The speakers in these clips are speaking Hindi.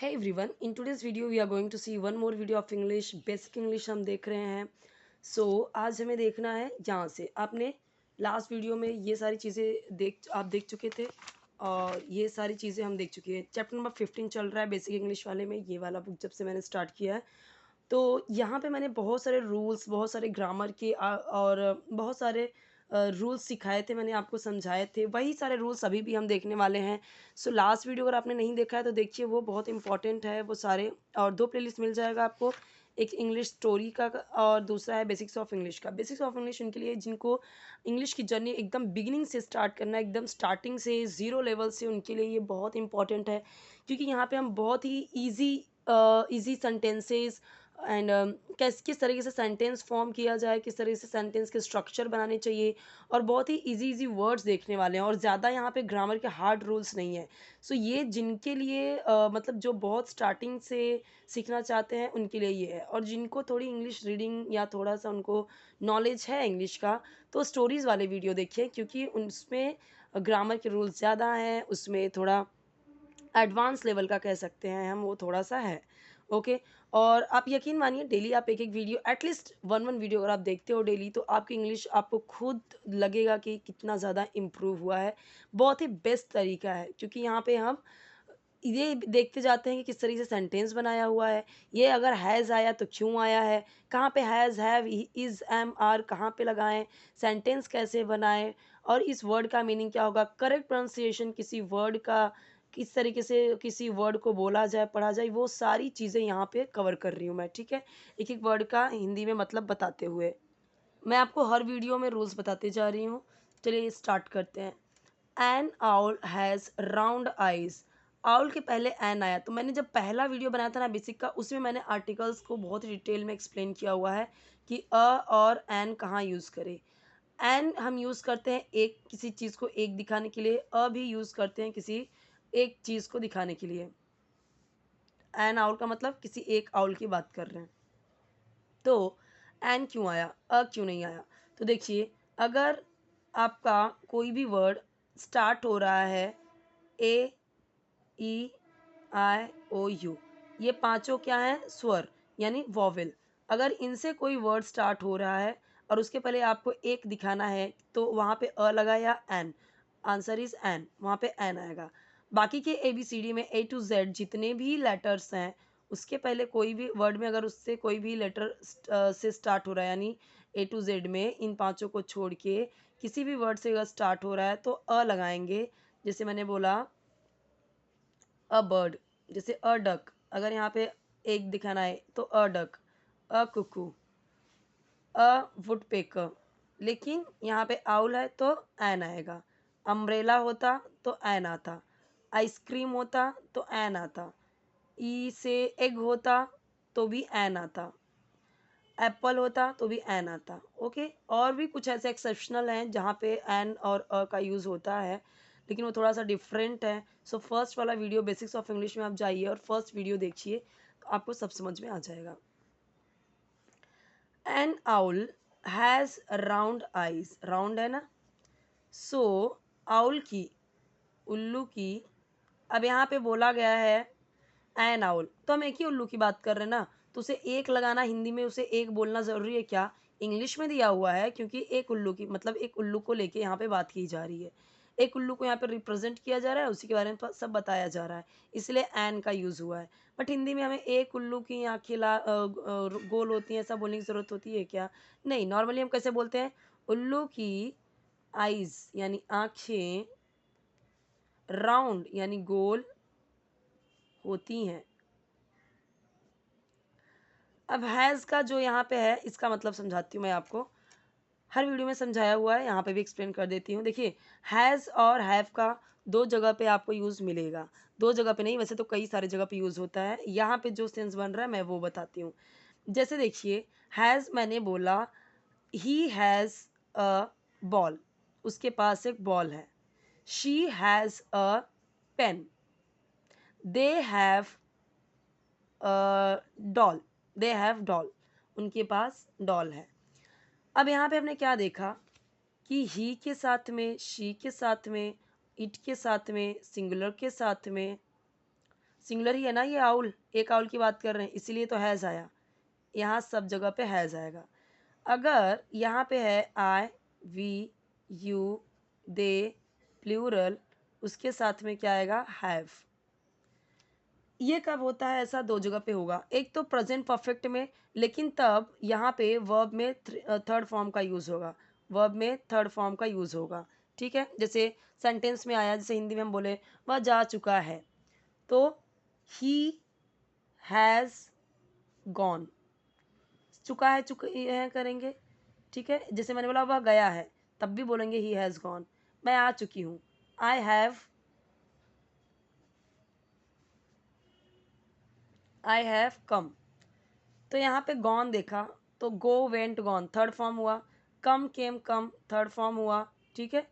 Hey everyone, in today's video we are going to see one more video of English, basic English हम देख रहे हैं. आज हमें देखना है यहाँ से आपने लास्ट वीडियो में ये सारी चीज़ें आप देख चुके थे और ये सारी चीज़ें हम देख चुके हैं. चैप्टर नंबर 15 चल रहा है बेसिक इंग्लिश वाले में. ये वाला बुक जब से मैंने स्टार्ट किया है तो यहाँ पे मैंने बहुत सारे रूल्स, बहुत सारे ग्रामर के और बहुत सारे रूल्स सिखाए थे, मैंने आपको समझाए थे. वही सारे रूल्स अभी भी हम देखने वाले हैं. लास्ट वीडियो अगर आपने नहीं देखा है तो देखिए, वो बहुत इंपॉर्टेंट है वो सारे. और 2 प्लेलिस्ट मिल जाएगा आपको, एक इंग्लिश स्टोरी का और दूसरा है बेसिक्स ऑफ इंग्लिश का. बेसिक्स ऑफ इंग्लिश उनके लिए जिनको इंग्लिश की जर्नी एकदम बिगिनिंग से स्टार्ट करना है, एकदम स्टार्टिंग से ज़ीरो लेवल से, उनके लिए ये बहुत इंपॉर्टेंट है. क्योंकि यहाँ पे हम बहुत ही ईज़ी सेंटेंसेस एंड किस तरीके से सेंटेंस फॉर्म किया जाए, किस तरीके से सेंटेंस के स्ट्रक्चर बनाने चाहिए, और बहुत ही इजी वर्ड्स देखने वाले हैं. और ज़्यादा यहाँ पे ग्रामर के हार्ड रूल्स नहीं है. ये जिनके लिए मतलब जो बहुत स्टार्टिंग से सीखना चाहते हैं उनके लिए ये है. और जिनको थोड़ी इंग्लिश रीडिंग या थोड़ा सा उनको नॉलेज है इंग्लिश का, तो स्टोरीज़ वाले वीडियो देखिए, क्योंकि उसमें ग्रामर के रूल्स ज़्यादा हैं, उसमें थोड़ा एडवांस लेवल का कह सकते हैं हम, वो थोड़ा सा है. ओके. और आप यकीन मानिए, डेली आप एक एक video, at least one one video अगर आप देखते हो डेली, तो आपकी इंग्लिश आपको खुद लगेगा कि कितना ज़्यादा इम्प्रूव हुआ है. बहुत ही बेस्ट तरीका है, क्योंकि यहाँ पे हम ये देखते जाते हैं कि किस तरीके से सेंटेंस बनाया हुआ है. ये अगर हैज़ आया तो क्यों आया है, कहाँ पे has, have, is, am, are कहाँ पे लगाएं, सेंटेंस कैसे बनाएं, और इस वर्ड का मीनिंग क्या होगा, करेक्ट प्रोनाउंसिएशन किसी वर्ड का, किस तरीके से किसी वर्ड को बोला जाए, पढ़ा जाए, वो सारी चीज़ें यहाँ पे कवर कर रही हूँ मैं. ठीक है, एक एक वर्ड का हिंदी में मतलब बताते हुए मैं आपको हर वीडियो में रूल्स बताते जा रही हूँ. चलिए स्टार्ट करते हैं. N owl has round eyes. Owl के पहले एन आया, तो मैंने जब पहला वीडियो बनाया था ना बेसिक का, उसमें मैंने आर्टिकल्स को बहुत डिटेल में एक्सप्लेन किया हुआ है कि अ और एन कहाँ यूज़ करें. एन हम यूज़ करते हैं एक किसी चीज़ को एक दिखाने के लिए, अ भी यूज़ करते हैं किसी एक चीज़ को दिखाने के लिए. एन आउल का मतलब किसी एक आउल की बात कर रहे हैं. तो एन क्यों आया, अ क्यों नहीं आया? तो देखिए, अगर आपका कोई भी वर्ड स्टार्ट हो रहा है ए, ई, आई, ओ, यू, ये पांचों क्या हैं, स्वर यानी वॉवेल. अगर इनसे कोई वर्ड स्टार्ट हो रहा है और उसके पहले आपको एक दिखाना है, तो वहाँ पे अ लगा या एन, आंसर इज एन, वहाँ पे एन आएगा. बाकी के ए बी सी डी में ए टू जेड जितने भी लेटर्स हैं, उसके पहले कोई भी वर्ड में अगर उससे कोई भी लेटर से स्टार्ट हो रहा है, यानी ए टू जेड में इन पांचों को छोड़ के किसी भी वर्ड से अगर स्टार्ट हो रहा है तो अ लगाएंगे. जैसे मैंने बोला अ बर्ड, जैसे अ डक, अगर यहाँ पे एक दिखाना है तो a duck, a cuckoo, a woodpecker. लेकिन यहाँ पे आउल है तो एन आएगा. अम्ब्रेला होता तो एन आता. आइसक्रीम होता तो एन आता. ई से एग होता तो भी एन आता. एप्पल होता तो भी एन आता. ओके. और भी कुछ ऐसे एक्सेप्शनल हैं जहाँ पे एन और अ का यूज़ होता है, लेकिन वो थोड़ा सा डिफरेंट है. फर्स्ट वाला वीडियो बेसिक्स ऑफ इंग्लिश में आप जाइए और फर्स्ट वीडियो देखिए, तो आपको सब समझ में आ जाएगा. N owl has round eyes, round है ना. सो आउल की, उल्लू की, अब यहाँ पे बोला गया है एन आउल, तो हम एक ही उल्लू की बात कर रहे हैं ना, तो उसे एक लगाना, हिंदी में उसे एक बोलना ज़रूरी है क्या? इंग्लिश में दिया हुआ है, क्योंकि एक उल्लू की मतलब एक उल्लू को लेके यहाँ पे बात की जा रही है. एक उल्लू को यहाँ पे रिप्रेजेंट किया जा रहा है, उसी के बारे में सब बताया जा रहा है, इसलिए एन का यूज़ हुआ है. बट हिंदी में हमें एक उल्लू की आँखें गोल होती हैं ऐसा बोलने की ज़रूरत होती है क्या? नहीं. नॉर्मली हम कैसे बोलते हैं, उल्लू की आइज़ यानी आँखें, राउंड यानी गोल होती हैं. अब हैज़ का जो यहाँ पे है, इसका मतलब समझाती हूँ मैं आपको. हर वीडियो में समझाया हुआ है, यहाँ पे भी एक्सप्लेन कर देती हूँ. देखिए, हैज़ और हैव का दो जगह पे आपको यूज़ मिलेगा. दो जगह पे नहीं, वैसे तो कई सारे जगह पे यूज़ होता है. यहाँ पे जो सेंस बन रहा है मैं वो बताती हूँ. जैसे देखिए, हैज़ मैंने बोला ही हैज़ अ बॉल, उसके पास एक बॉल है. She has a pen. They have doll, they have doll, उनके पास डॉल है. अब यहाँ पे हमने क्या देखा कि ही के साथ में, शी के साथ में, इट के साथ में, सिंगुलर के साथ में सिंगुलर ही है ना ये आउल, एक आउल की बात कर रहे हैं, इसीलिए तो हैज़ आया। यहाँ सब जगह पे हैज़ आएगा। अगर यहाँ पे है आई, वी, यू, दे, प्लूरल, उसके साथ में क्या आएगा, हैव। ये कब होता है ऐसा, दो जगह पे होगा। एक तो प्रेजेंट परफेक्ट में, लेकिन तब यहाँ पे वर्ब में थर्ड फॉर्म का यूज़ होगा, वर्ब में थर्ड फॉर्म का यूज़ होगा। ठीक है, जैसे सेंटेंस में आया, जैसे हिंदी में हम बोले वह जा चुका है, तो ही हैज़ गॉन, चुका है करेंगे। ठीक है, जैसे मैंने बोला वह गया है, तब भी बोलेंगे ही हैज़ गॉन। मैं आ चुकी हूँ, आई हैव कम। तो यहाँ पे गॉन देखा, तो गो, वेंट, गॉन थर्ड फॉर्म हुआ, कम, केम, कम थर्ड फॉर्म हुआ। ठीक है,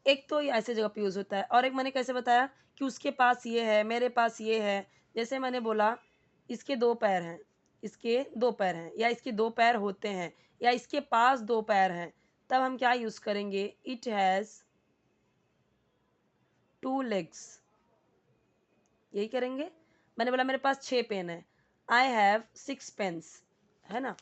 एक तो ये ऐसे जगह पे यूज़ होता है, और एक मैंने कैसे बताया कि उसके पास ये है, मेरे पास ये है। जैसे मैंने बोला इसके दो पैर हैं, इसके दो पैर हैं, या इसके दो पैर होते हैं, या इसके पास दो पैर हैं, तब हम क्या यूज़ करेंगे, इट हैज़ टू लेग्स, यही करेंगे। मैंने बोला मेरे पास 6 पेन है, आई हैव 6 पेन्स, है ना।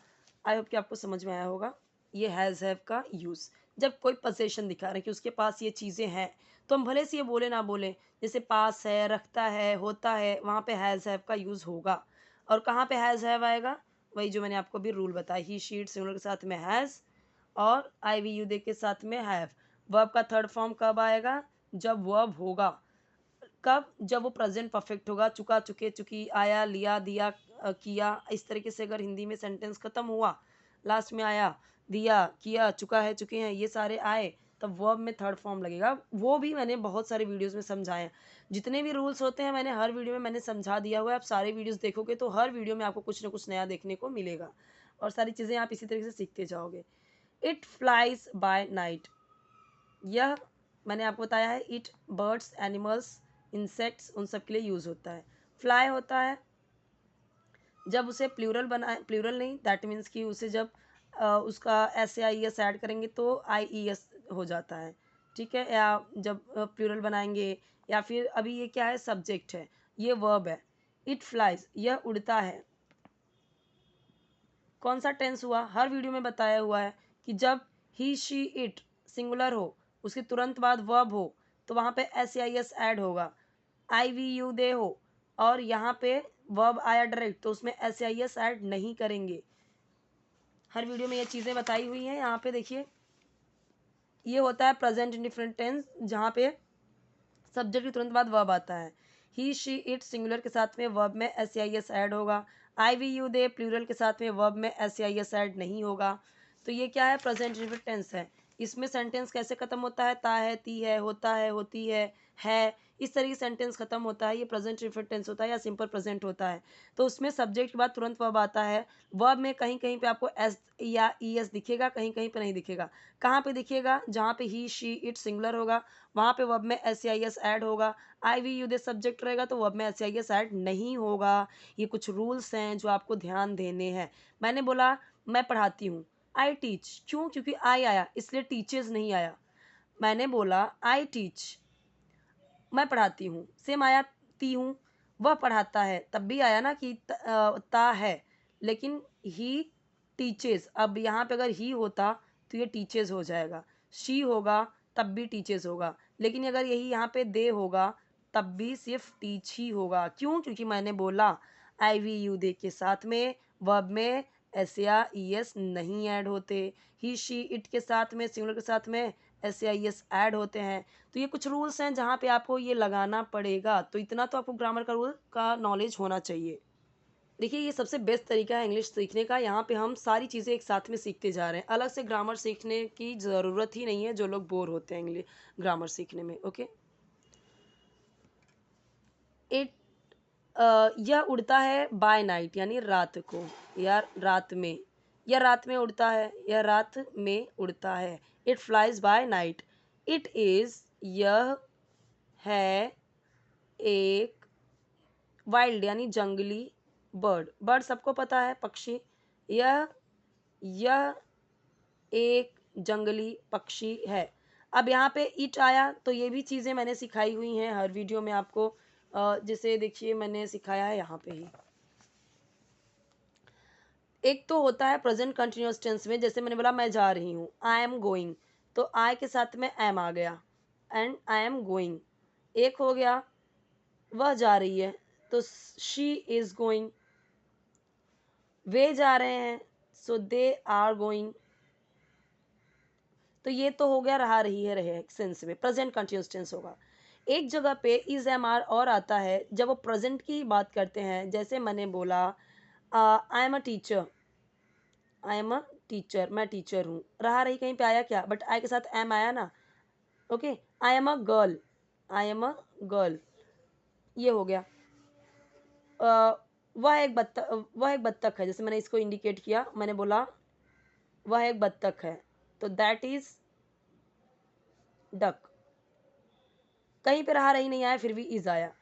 आई होप कि आपको समझ में आया होगा ये हैज़ हैव का यूज़। जब कोई पोजेशन दिखा रहे हैं कि उसके पास ये चीज़ें हैं, तो हम भले से ये बोले ना बोले, जैसे पास है, रखता है, होता है, वहाँ पे हैज़ हैव का यूज़ होगा। और कहाँ पे हैज़ हैव आएगा, वही जो मैंने आपको अभी रूल बताया, ही, शी, इट सिंगुलर के साथ में हैज़, और आई, वी, यू, दे के साथ में हैव। वर्ब का थर्ड फॉर्म कब आएगा, जब वर्ब होगा। कब, जब वो प्रेजेंट परफेक्ट होगा, चुका, चुके, चुकी, आया, लिया, दिया, किया, इस तरीके से अगर हिंदी में सेंटेंस खत्म हुआ, लास्ट में आया, दिया, किया, चुका है, चुके हैं, ये सारे आए, तब वर्ब में थर्ड फॉर्म लगेगा। वो भी मैंने बहुत सारे वीडियोस में समझाए हैं। जितने भी रूल्स होते हैं मैंने हर वीडियो में मैंने समझा दिया हुआ है। आप सारे वीडियोस देखोगे तो हर वीडियो में आपको कुछ ना कुछ नया देखने को मिलेगा, और सारी चीज़ें आप इसी तरीके से सीखते जाओगे। इट फ्लाइज बाय नाइट, यह मैंने आपको बताया है, इट बर्ड्स, एनिमल्स, इंसेक्ट्स, उन सब के लिए यूज़ होता है। फ्लाई होता है जब उसे प्लूरल बनाए, प्लूरल नहीं, दैट मीन्स कि उसे जब उसका एस या ई एस ऐड करेंगे तो आई ई एस हो जाता है। ठीक है, या जब प्लूरल बनाएंगे, या फिर अभी ये क्या है, सब्जेक्ट है, ये वर्ब है। इट फ्लाइज, यह उड़ता है। कौन सा टेंस हुआ, हर वीडियो में बताया हुआ है कि जब ही, शी, इट सिंगुलर हो, उसके तुरंत बाद वर्ब हो, तो वहाँ पे एस आई एस ऐड होगा। आई, वी, यू, दे हो, और यहाँ पे वर्ब आया डायरेक्ट, तो उसमें एस आई एस ऐड नहीं करेंगे। हर वीडियो में ये चीज़ें बताई हुई हैं। यहाँ पे देखिए, ये होता है प्रेजेंट इंडिफरेंट टेंस, जहाँ पे सब्जेक्ट के तुरंत बाद वर्ब आता है। ही, शी, इट सिंगुलर के साथ में वर्ब में एस आई एस ऐड होगा। आई, वी, यू, दे प्लूरल के साथ में वर्ब में एस आई एस ऐड नहीं होगा। तो ये क्या है, प्रेजेंट इंडिफरेंट टेंस है। इसमें सेंटेंस कैसे खत्म होता है, ता है, ती है, होता है, होती है, इस तरीके सेंटेंस खत्म होता है। ये प्रेजेंट इंडिफरेंट टेंस होता है या सिंपल प्रेजेंट होता है। तो उसमें सब्जेक्ट के बाद तुरंत वर्ब आता है। वर्ब में कहीं कहीं पे आपको एस या ई एस दिखेगा, कहीं कहीं पे नहीं दिखेगा। कहाँ पे दिखेगा, जहाँ पे ही, शी, इट सिंगुलर होगा, वहाँ पे वर्ब में एस आई एस ऐड होगा। आई, वी, यू, दे सब्जेक्ट रहेगा, तो वर्ब में एस आई एस ऐड नहीं होगा। ये कुछ रूल्स हैं जो आपको ध्यान देने हैं। मैंने बोला मैं पढ़ाती हूँ, आई टीच, क्यों, क्योंकि आई आया इसलिए टीचर्स नहीं आया। मैंने बोला आई टीच, मैं पढ़ाती हूँ, सेम आया, ती हूँ, वह पढ़ाता है, तब भी आया ना कि ता है, लेकिन ही टीचेस, अब यहाँ पे अगर ही होता तो ये टीचेस हो जाएगा, शी होगा तब भी टीचेस होगा, लेकिन अगर यही यहाँ पे दे होगा तब भी सिर्फ टीच ही होगा। क्यों, क्योंकि मैंने बोला आई, वी, यू, दे के साथ में वर्ब में एस या ई एस नहीं ऐड होते। ही, शी, इट के साथ में सिंगुलर के साथ में एस या ई एस ऐड होते हैं। तो ये कुछ रूल्स हैं जहाँ पे आपको ये लगाना पड़ेगा। तो इतना तो आपको ग्रामर का रूल का नॉलेज होना चाहिए। देखिए, ये सबसे बेस्ट तरीका है इंग्लिश सीखने का। यहाँ पे हम सारी चीज़ें एक साथ में सीखते जा रहे हैं। अलग से ग्रामर सीखने की ज़रूरत ही नहीं है जो लोग बोर होते हैं इंग्लिश ग्रामर सीखने में। ओके, इट यह उड़ता है बाय नाइट, यानी रात को, या रात में, यह रात में उड़ता है, यह रात में उड़ता है। It flies by night. It is, यह है एक वाइल्ड यानी जंगली बर्ड, बर्ड सबको पता है, पक्षी। यह यह एक जंगली पक्षी है। अब यहाँ पे इट आया तो ये भी चीज़ें मैंने सिखाई हुई हैं हर वीडियो में आपको। जैसे देखिए मैंने सिखाया है यहाँ पे ही। एक तो होता है प्रेजेंट कंटिन्यूअस टेंस में, जैसे मैंने बोला मैं जा रही हूँ, आई एम गोइंग, तो आई के साथ में एम आ गया एंड आई एम गोइंग। एक हो गया वह जा रही है, तो शी इज गोइंग। वे जा रहे हैं, सो दे आर गोइंग। तो ये तो हो गया रहा रही है रहे सेंस में, प्रेजेंट कंटिन्यूअस टेंस होगा। एक जगह पे इज एम आर और आता है जब वो प्रेजेंट की बात करते हैं, जैसे मैंने बोला I am a teacher, I am a teacher, मैं टीचर हूँ। रहा रही कहीं पे आया क्या, बट आई के साथ एम आया ना। Okay, I am a girl, I am a girl, ये हो गया। वह एक बत्तख है, जैसे मैंने इसको इंडिकेट किया, मैंने बोला वह एक बत्तख है, तो दैट इज डक। कहीं पे रहा रही नहीं आया, फिर भी इज आया।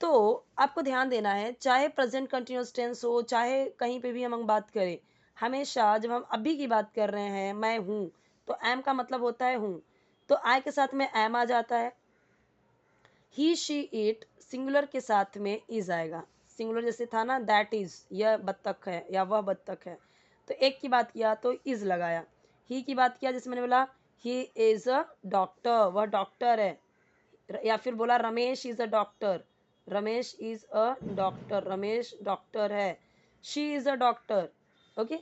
तो आपको ध्यान देना है, चाहे प्रेजेंट कंटिन्यूअस टेंस हो, चाहे कहीं पे भी हम बात करें, हमेशा जब हम अभी की बात कर रहे हैं, मैं हूं, तो एम का मतलब होता है हूं, तो आई के साथ में एम आ जाता है। ही शी इट सिंगुलर के साथ में इज आएगा। सिंगुलर जैसे था ना, दैट इज, यह बत्तख है या वह बत्तख है, तो एक की बात किया तो इज लगाया। ही की बात किया, जैसे मैंने बोला ही इज अ डॉक्टर, वह डॉक्टर है, या फिर बोला Ramesh is a doctor, Ramesh is a doctor, Ramesh doctor है, she is a doctor. Okay,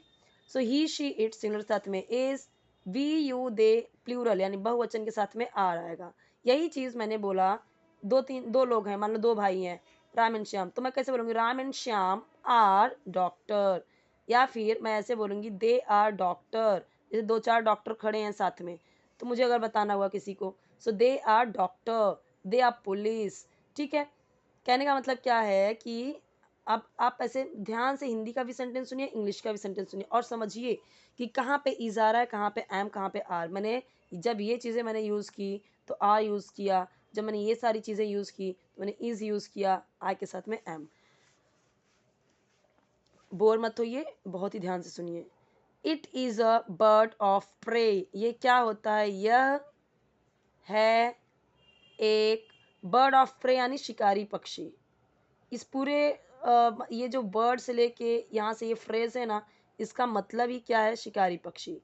so he she it singular साथ में is, we you they plural यानी बहुवचन के साथ में आर आएगा। यही चीज मैंने बोला, दो लोग हैं, मान लो दो भाई हैं, राम एंड श्याम, तो मैं कैसे बोलूंगी, Ram and Shyam are doctor, या फिर मैं ऐसे बोलूंगी दे आर डॉक्टर। जैसे दो चार डॉक्टर खड़े हैं साथ में, तो मुझे अगर बताना हुआ किसी को, so they are doctor, they are police. ठीक है, कहने का मतलब क्या है कि अब आप ऐसे ध्यान से हिंदी का भी सेंटेंस सुनिए, इंग्लिश का भी सेंटेंस सुनिए, और समझिए कि कहाँ पे इज आ रहा है, कहाँ पे एम, कहाँ पे आर। मैंने जब ये चीज़ें मैंने यूज़ की तो आर यूज़ किया, जब मैंने ये सारी चीज़ें यूज़ की तो मैंने इज यूज़ किया, आई के साथ में एम। बोर मत होइए, बहुत ही ध्यान से सुनिए। It is a bird of prey, ये क्या होता है, यह है एक बर्ड ऑफ प्रे यानी शिकारी पक्षी। इस पूरे ये जो बर्ड से लेके यहाँ से ये फ्रेज है ना, इसका मतलब ही क्या है, शिकारी पक्षी।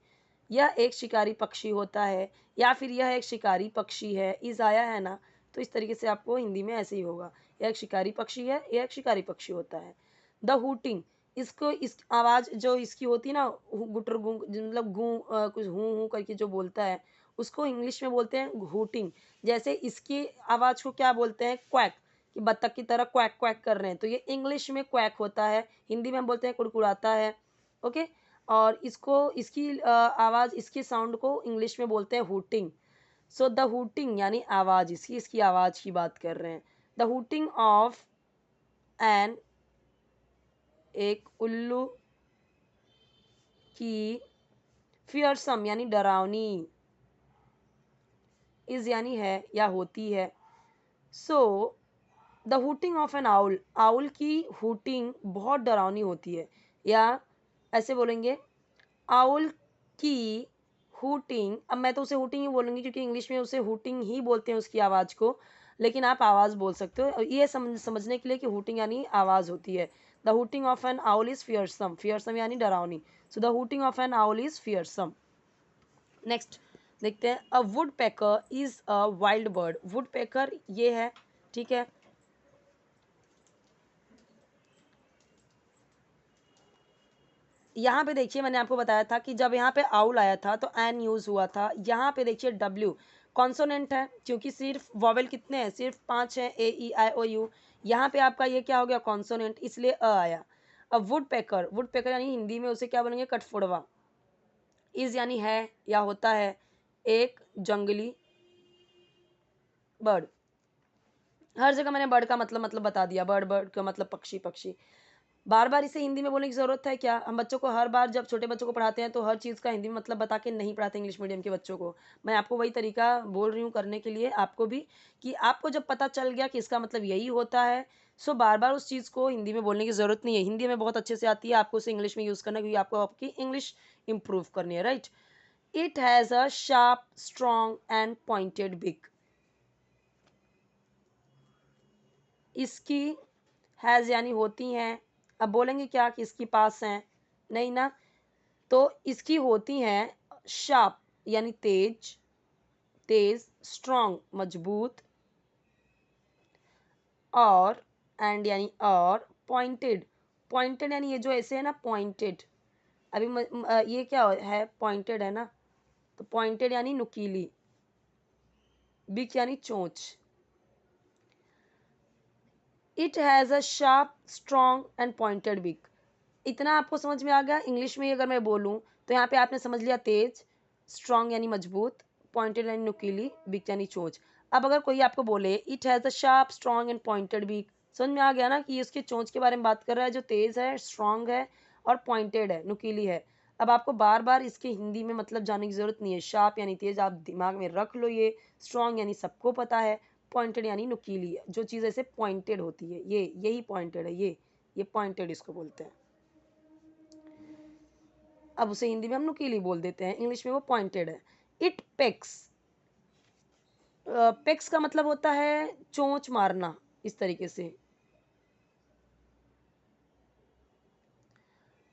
यह एक शिकारी पक्षी होता है, या फिर यह एक शिकारी पक्षी है, इज आया है ना, तो इस तरीके से आपको हिंदी में ऐसे ही होगा, यह एक शिकारी पक्षी है, यह एक शिकारी पक्षी होता है। द हुटिंग, इसको इस आवाज़ जो इसकी होती है ना, गुटर गूं, मतलब गूं कुछ हूँ हूँ करके जो बोलता है, उसको इंग्लिश में बोलते हैं हुटिंग। जैसे इसकी आवाज़ को क्या बोलते हैं, क्वैक, कि बत्तख की तरह क्वैक क्वैक कर रहे हैं, तो ये इंग्लिश में क्वैक होता है, हिंदी में हम बोलते हैं कुड़कुड़ाता है। ओके, और इसको इसकी आवाज़, इसकी साउंड को इंग्लिश में बोलते हैं हुटिंग। सो द हुटिंग यानी आवाज़, इसकी आवाज़ की बात कर रहे हैं। द हुटिंग ऑफ एन, एक उल्लू की, फियरसम यानी डरावनी, इज यानी है या होती है। सो the hooting of an owl, owl की हुटिंग बहुत डरावनी होती है, या ऐसे बोलेंगे आउल की हुटिंग। अब मैं तो उसे हुटिंग ही बोलूंगी क्योंकि इंग्लिश में उसे हुटिंग ही बोलते हैं उसकी आवाज़ को, लेकिन आप आवाज़ बोल सकते हो ये समझने के लिए कि हुटिंग यानी आवाज़ होती है। The hooting of an owl is fearsome, fearsome यानी डरावनी, so the hooting of an owl is fearsome. Next देखते हैं, a woodpecker is a wild bird, woodpecker ये है, ठीक है। यहाँ पे देखिए मैंने आपको बताया था कि जब यहाँ पे आउल आया था तो एन यूज हुआ था, यहाँ पे देखिए डब्ल्यू कॉन्सोनेंट है, क्योंकि सिर्फ वॉवेल कितने हैं, सिर्फ 5 हैं, ए ई आई ओ यू, यहाँ पे आपका ये क्या हो गया, कॉन्सोनेंट, इसलिए अ आया। अब वुड पैकर, वुड पैकर यानी हिंदी में उसे क्या बोलेंगे, कठफोड़वा। इज यानी है या होता है, एक जंगली बर्ड। हर जगह मैंने बर्ड का मतलब बता दिया, बर्ड, बर्ड का मतलब पक्षी, पक्षी। बार बार इसे हिंदी में बोलने की ज़रूरत है क्या, हम बच्चों को हर बार जब छोटे बच्चों को पढ़ाते हैं तो हर चीज़ का हिंदी में मतलब बता के नहीं पढ़ाते इंग्लिश मीडियम के बच्चों को। मैं आपको वही तरीका बोल रही हूँ करने के लिए, आपको भी, कि आपको जब पता चल गया कि इसका मतलब यही होता है, सो बार बार उस चीज़ को हिंदी में बोलने की ज़रूरत नहीं है, हिंदी में बहुत अच्छे से आती है, आपको उसे इंग्लिश में यूज़ करना है क्योंकि आपको आपकी इंग्लिश इंप्रूव करनी है, right. It has a sharp strong and pointed बिक, इसकी हैज़ यानी होती हैं। अब बोलेंगे क्या कि इसकी पास हैं, नहीं ना। तो इसकी होती हैं शार्प यानी तेज, तेज, स्ट्रॉन्ग मजबूत, और एंड यानी और, पॉइंटेड, पॉइंटेड यानी ये जो ऐसे है ना पॉइंटेड। अभी ये क्या है, पॉइंटेड है ना, तो पॉइंटेड यानी नुकीली, बिक यानी चोंच। It has a sharp strong and pointed बिक। इतना आपको समझ में आ गया। इंग्लिश में अगर मैं बोलूँ तो यहाँ पे आपने समझ लिया तेज, स्ट्रॉन्ग यानी मजबूत, पॉइंटेड यानी नुकीली, बिक यानी चोंच। अब अगर कोई आपको बोले it has a sharp strong and pointed बिक, समझ में आ गया ना कि ये उसके चोंच के बारे में बात कर रहा है, जो तेज है, स्ट्रॉन्ग है और पॉइंटेड है, नुकीली है। अब आपको बार बार इसके हिंदी में मतलब जानने की जरूरत नहीं है। शार्प यानी तेज, आप दिमाग में रख लो ये। स्ट्रॉन्ग यानी सबको पता है। पॉइंटेड यानी नुकीली है, जो चीज़ ऐसे पॉइंटेड होती है, ये यही पॉइंटेड है, ये पॉइंटेड इसको बोलते हैं। अब उसे हिंदी में हम नुकीली बोल देते हैं, इंग्लिश में वो पॉइंटेड है। इट पेक्स, पेक्स का मतलब होता है चोंच मारना, इस तरीके से।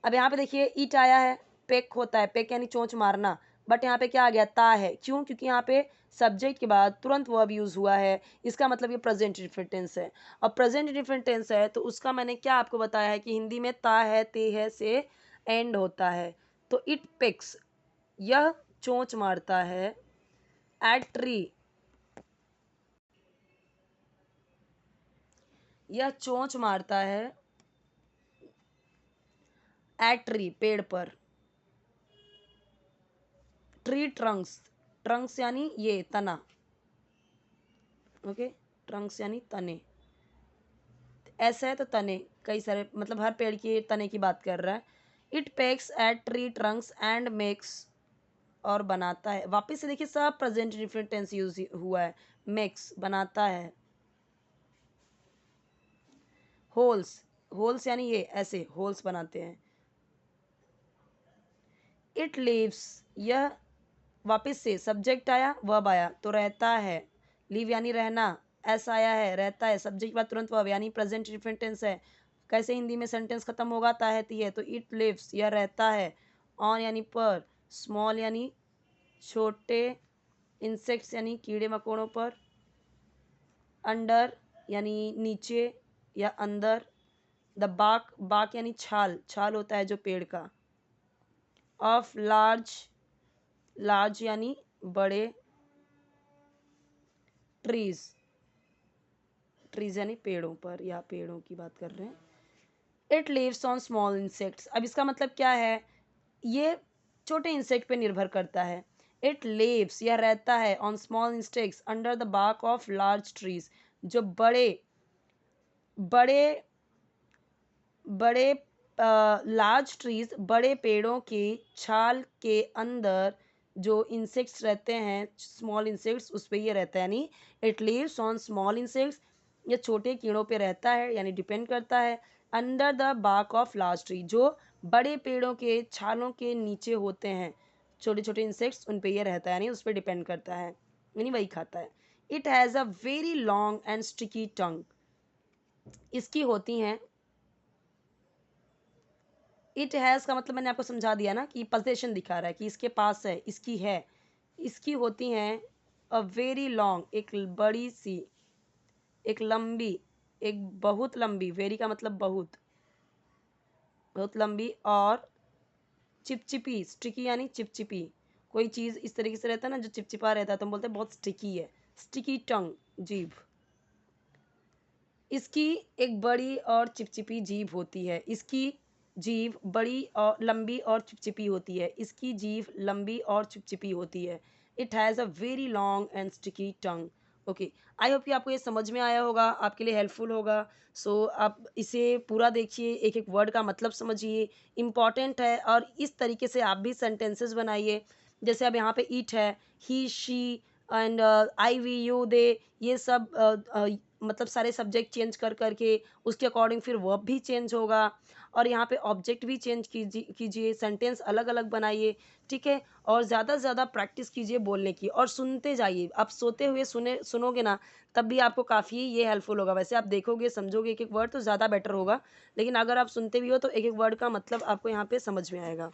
अब यहाँ पे देखिए ईट आया है, पेक होता है, पेक यानी चोंच मारना, बट यहाँ पे क्या आ गया, ता है। क्यों? क्योंकि यहाँ पे सब्जेक्ट के बाद तुरंत वर्ब यूज हुआ है, इसका मतलब ये प्रेजेंट इंडेफिनिट टेंस है। और प्रेजेंट इंडेफिनिट टेंस है तो उसका मैंने क्या आपको बताया है कि हिंदी में ता है, ते है से एंड होता है। तो इट पेक्स, यह चोंच मारता है, एट ट्री, यह चोंच मारता है एट ट्री, पेड़ पर। ट्री ट्रंक्स, ट्रंक्स यानी ये तना, ओके, ट्रंक्स यानी तने। ऐसा है तो तने, कई सारे मतलब हर पेड़ के तने की बात कर रहा है। It pecks at tree trunks and makes, और बनाता है। वापस से देखिए सब प्रेजेंट डिफरेंट टेंस यूज हुआ है। मेक्स बनाता है। होल्स, होल्स यानी ये ऐसे होल्स बनाते हैं। इट लिव्स, यह वापस से सब्जेक्ट आया वर्ब आया तो रहता है। लिव यानी रहना, एस आया है रहता है, सब्जेक्ट के बाद तुरंत वर्ब यानी प्रेजेंट डिफरेंट टेंस है। कैसे हिंदी में सेंटेंस खत्म होगा, ताहती है, तो इट लिव्स, यह रहता है। ऑन यानी पर, स्मॉल यानी छोटे, इंसेक्ट्स यानी कीड़े मकोड़ों पर, अंडर यानी नीचे या अंदर, द बाक, बाक यानी छाल, छाल होता है जो पेड़ का, ऑफ लार्ज, लार्ज यानी बड़े, ट्रीज, ट्रीज यानी पेड़ों पर या पेड़ों की बात कर रहे हैं। It lives on small insects, अब इसका मतलब क्या है, ये छोटे इंसेक्ट पे निर्भर करता है। इट लिव्स, यह रहता है, on small insects under the bark of large trees, जो बड़े बड़े बड़े लार्ज ट्रीज, बड़े पेड़ों की छाल के अंदर जो इंसेक्ट्स रहते हैं, स्मॉल इंसेक्ट्स, उस पर ये रहता है। यानी it lives on small insects, ये छोटे कीड़ों पे रहता है, यानी डिपेंड करता है। Under the bark of large tree, जो बड़े पेड़ों के छालों के नीचे होते हैं, छोटे छोटे इंसेक्ट्स, उन पे ये रहता है, यानी उस पर डिपेंड करता है, यानी वही खाता है। It has a very long and sticky tongue, इसकी होती हैं, इट हैज़ का मतलब मैंने आपको समझा दिया ना कि पोजेशन दिखा रहा है कि इसके पास है, इसकी है। इसकी होती हैं अ वेरी लॉन्ग, एक बड़ी सी, एक लंबी, एक बहुत लंबी, वेरी का मतलब बहुत, बहुत लंबी, और चिपचिपी, स्टिकी यानी चिपचिपी। कोई चीज़ इस तरीके से रहता है ना जो चिपचिपा रहता है तो हम बोलते हैं बहुत स्टिकी है, स्टिकी टंग, जीभ। इसकी एक बड़ी और चिपचिपी जीभ होती है, इसकी जीभ बड़ी और लंबी और चिपचिपी होती है, इसकी जीभ लंबी और चिपचिपी होती है। It has a very long and sticky tongue. Okay, I hope कि आपको ये समझ में आया होगा, आपके लिए हेल्पफुल होगा। सो आप इसे पूरा देखिए, एक एक वर्ड का मतलब समझिए, इम्पॉर्टेंट है, और इस तरीके से आप भी सेंटेंसेस बनाइए। जैसे अब यहाँ पे ईट है, he she and I we you they, ये सब मतलब सारे सब्जेक्ट चेंज कर करके उसके अकॉर्डिंग फिर वर्ब भी चेंज होगा, और यहाँ पे ऑब्जेक्ट भी चेंज कीजिए, सेंटेंस अलग अलग बनाइए, ठीक है। और ज़्यादा से ज़्यादा प्रैक्टिस कीजिए बोलने की, और सुनते जाइए। आप सोते हुए सुनोगे ना, तब भी आपको काफ़ी ये हेल्पफुल होगा। वैसे आप देखोगे, समझोगे एक एक वर्ड तो ज़्यादा बेटर होगा, लेकिन अगर आप सुनते भी हो तो एक एक वर्ड का मतलब आपको यहाँ पे समझ में आएगा।